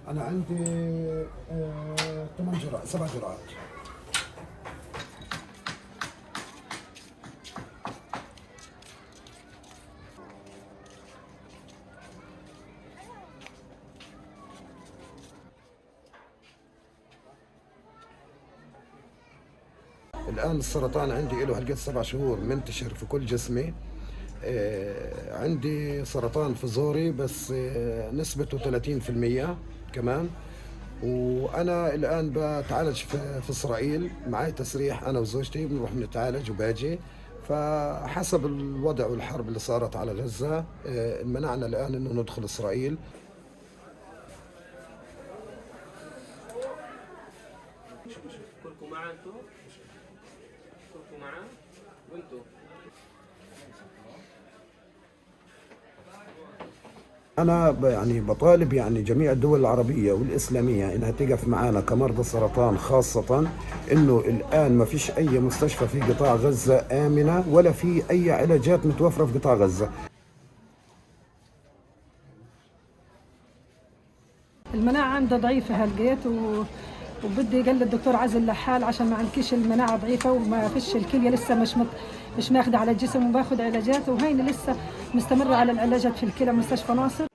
أنا عندي 8 جرعات 7 جرعات. الآن السرطان عندي له هالقد 7 شهور منتشر في كل جسمي. عندي سرطان في زوري بس نسبته 30% كمان. وأنا الآن بتعالج في إسرائيل، معي تسريح أنا وزوجتي، بنروح نتعالج وباجي. فحسب الوضع والحرب اللي صارت على غزة منعنا الآن إنه ندخل إسرائيل. كلكم معاه انتوا؟ كلكم معاه؟ وانتوا؟ أنا يعني بطالب يعني جميع الدول العربية والإسلامية إنها تقف معنا كمرضى سرطان خاصة، إنه الآن ما فيش أي مستشفى في قطاع غزة آمنة ولا في أي علاجات متوفرة في قطاع غزة. المناعة عنده ضعيفة هلقيت وبدي قال الدكتور عزل لحال عشان ما عندكيش المناعة ضعيفة وما فيش الكلية لسه مش ماخذة على الجسم وباخذ علاجات، وهيني لسه مستمرة على العلاجات في الكلى مستشفى ناصر.